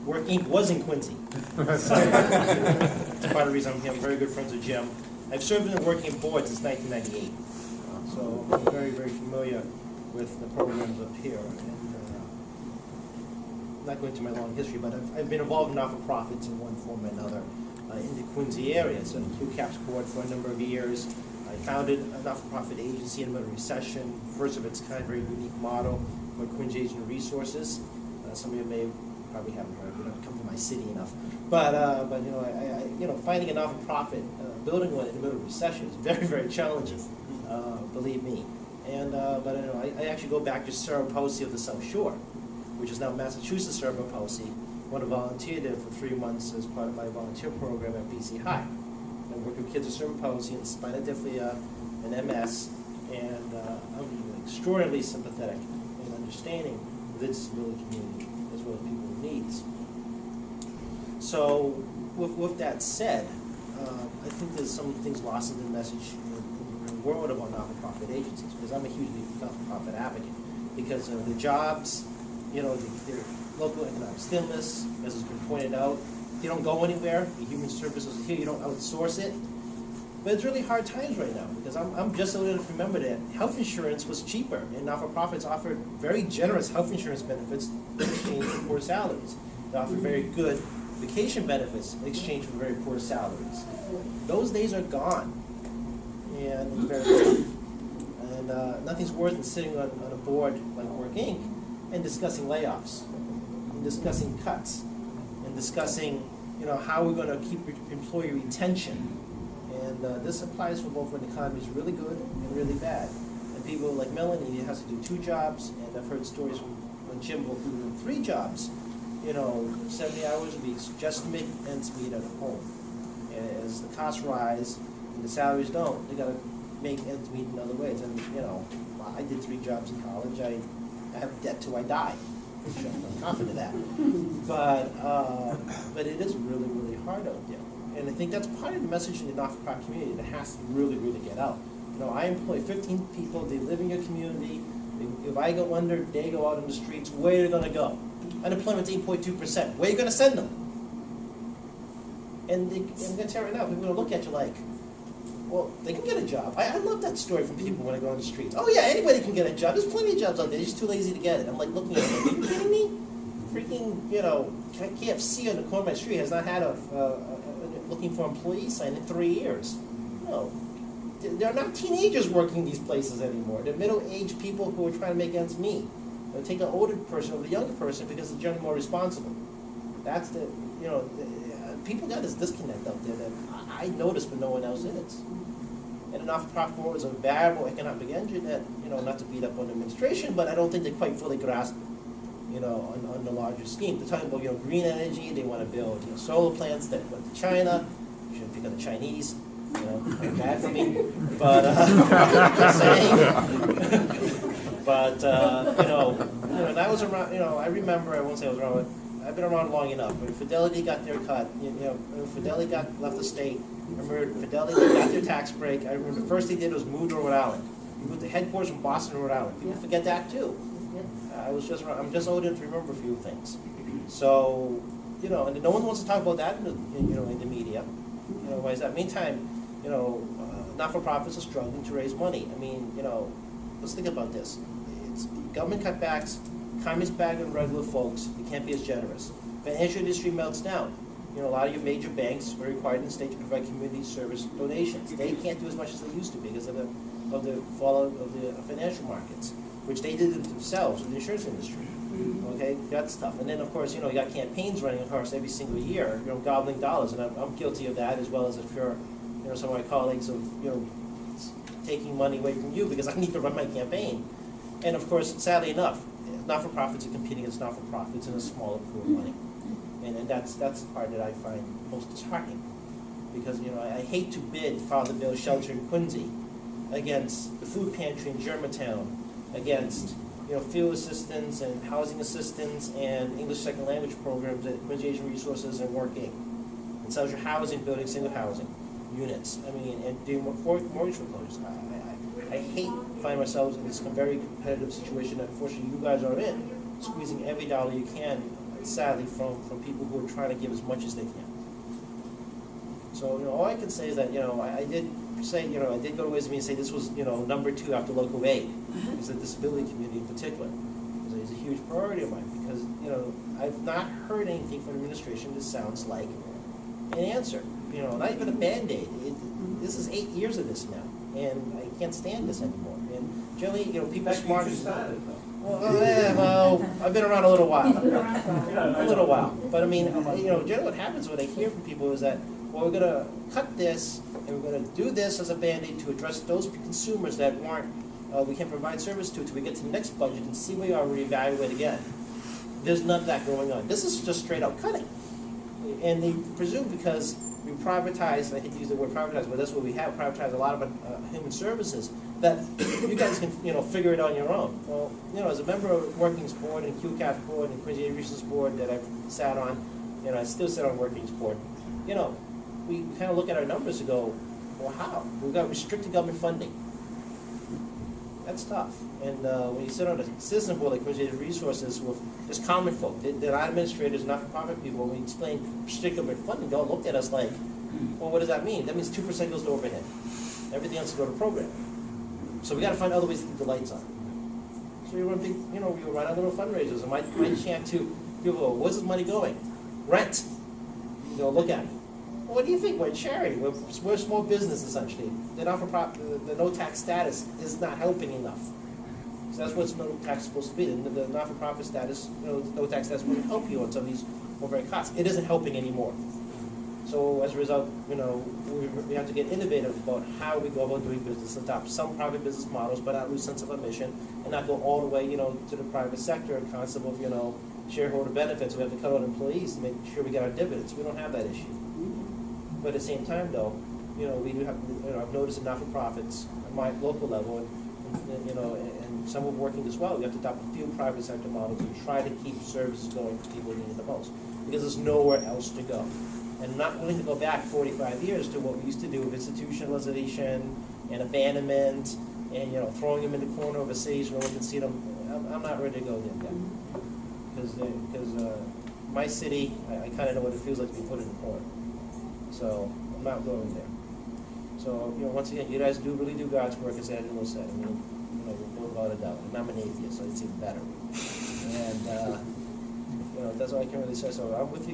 Work Inc. was in Quincy. That's part of the reason I'm here. I'm very good friends with Jim. I've served in the Work Inc. board since 1998. So I'm very, very familiar with the programs up here. And, not going into my long history, but I've been involved in not-for-profits in one form or another in the Quincy area. So Blue Caps board for a number of years. I founded a not-for-profit agency in the middle of recession, first of its kind, very unique model for Quincy Asian Resources. Some of you probably haven't heard. You don't come to my city enough. But finding a not-for-profit, building one in the middle of recession is very, very challenging. Believe me. And I actually go back to cerebral palsy of the South Shore, which is now Massachusetts cerebral palsy. I want to volunteer there for 3 months as part of my volunteer program at BC High. I work with kids with cerebral palsy and spina bifida and MS, and I'm extraordinarily sympathetic and understanding of the disability community as well as people with needs. So, with that said, I think there's some things lost in the message in the world about not-for-profit agencies, because I'm a huge not-for-profit advocate, because the jobs, their local economic stimulus, as has been pointed out, they don't go anywhere. The human services here, you don't outsource it. But it's really hard times right now, because I'm just old enough to remember that health insurance was cheaper, and not-for-profits offered very generous health insurance benefits in exchange for poor salaries. They offered very good vacation benefits in exchange for very poor salaries. Those days are gone, and it's very tough. And nothing's worse than sitting on a board like Work Inc. and discussing layoffs, and discussing cuts, and discussing how we're going to keep employee retention. And this applies for both when the economy is really good and really bad. And people like Melanie has to do 2 jobs, and I've heard stories when Jim will do 3 jobs. 70 hours a week just to make ends meet at home. And as the costs rise and the salaries don't, they got to make ends meet in other ways. And I did 3 jobs in college. I have debt till I die. I'm confident of that. But it is really, really hard out there. And I think that's part of the message in the not-for-profit community that has to really, really get out. I employ 15 people. They live in your community. If I go under, they go out in the streets. Where are they going to go? Unemployment's 8.2%. Where are you going to send them? And I'm going to tell you right now, people are going to look at you like, well, they can get a job. I love that story from people when I go on the streets. Oh yeah, anybody can get a job. There's plenty of jobs out there. They're just too lazy to get it. I'm like looking at them, are you kidding me? Freaking, KFC on the corner of my street has not had a looking for employees sign in 3 years. No. They're not teenagers working these places anymore. They're middle-aged people who are trying to make ends meet. They'll take an older person over the younger person because they're generally more responsible. That's the, people got this disconnect out there that I noticed, but no one else is. And the not-for-profit world is a variable economic engine that, not to beat up on the administration, but I don't think they quite fully grasp, on the larger scheme. They're talking about, green energy. They want to build, solar plants that went to China. You shouldn't pick on the Chinese. Bad for me. But just saying. But that was around. I remember. I won't say I was around. I've been around long enough. When Fidelity got their cut, when Fidelity left the state. I remember Fidelity got their tax break. I remember the first thing they did was move to Rhode Island. We moved the headquarters from Boston to Rhode Island. People forget that too. I'm just old enough to remember a few things. So, and no one wants to talk about that in the media. Why is that? Meantime, not-for-profits are struggling to raise money. I mean, let's think about this. It's government cutbacks, economy's bad on regular folks. You can't be as generous. Financial industry melts down. A lot of your major banks are required in the state to provide community service donations. They can't do as much as they used to because of the fallout of the financial markets, which they did it themselves in the insurance industry. Okay, that's tough. And then, of course, you got campaigns running across every single year, gobbling dollars, and I'm guilty of that as well as if you're, some of my colleagues of, taking money away from you because I need to run my campaign. And of course, sadly enough, not-for-profits are competing against not-for-profits in a smaller pool of money. And that's the part that I find most disheartening. Because, I hate to bid Father Bill's Shelter in Quincy against the food pantry in Germantown, against field assistance and housing assistance and English second language programs at Quincy Asian Resources and Work Inc. And social housing, building single housing units. I mean, and doing mortgage foreclosures. I hate finding ourselves in this very competitive situation that unfortunately you guys are in, squeezing every dollar you can sadly, from people who are trying to give as much as they can. So, all I can say is that, I did say, I did go to Ways and Means and say this was, number 2 after local aid, is the disability community in particular. It's a huge priority of mine because, I've not heard anything from the administration that sounds like an answer. Not even a Band-Aid. This is 8 years of this now, and I can't stand this anymore. And generally, people smart. Well, I've been around a little while. A little while. But I mean, generally what happens when I hear from people is that, well, we're going to cut this, and we're going to do this as a Band-Aid to address those consumers that we can't provide service to until we get to the next budget and see where we are, reevaluate again. There's none of that going on. This is just straight up cutting. And they presume because we privatize, I hate to use the word privatize, but that's what we have, privatized a lot of human services, that you guys can, figure it on your own. Well, as a member of Workings Board and QCAP Board and Quincy Research Board that I've sat on, I still sit on Workings Board, we kind of look at our numbers and go, well, how? We've got restricted government funding. That's tough. And when you sit on a citizen board like Quincy Resources with just common folk, they're not administrators, not-for-profit people, when we explain restricted government funding, they all looked at us like, well, what does that mean? That means 2% goes to overhead. Everything else will go to program. So we got to find other ways to keep the lights on. So we run big, we run our little fundraisers. And my chant to people, where's this money going? Rent. Look at it. Well, what do you think? We're a charity. We're a small business, essentially. The not-for-profit, the no-tax status is not helping enough. So that's what no tax is supposed to be. The not-for-profit status, no tax status will help you on some of these overhead costs. It isn't helping anymore. So as a result, we have to get innovative about how we go about doing business, adopt some private business models, but not lose sense of our mission, and not go all the way, to the private sector and concept of, shareholder benefits. We have to cut out employees to make sure we get our dividends. We don't have that issue. But at the same time, though, we do have, I've noticed in not-for-profits at my local level, and some are working as well. We have to adopt a few private sector models and try to keep services going for people who need it the most, because there's nowhere else to go. And I'm not willing to go back 45 years to what we used to do with institutionalization and abandonment and, throwing them in the corner of a stage where no one can see them. I'm not ready to go there yet. Because my city, I kind of know what it feels like to be put in the corner. So I'm not going there. So, once again, you guys really do God's work, as Angelo said. I mean, without a doubt. And I'm an atheist, so it's even better. And, that's all I can really say. So I'm with you.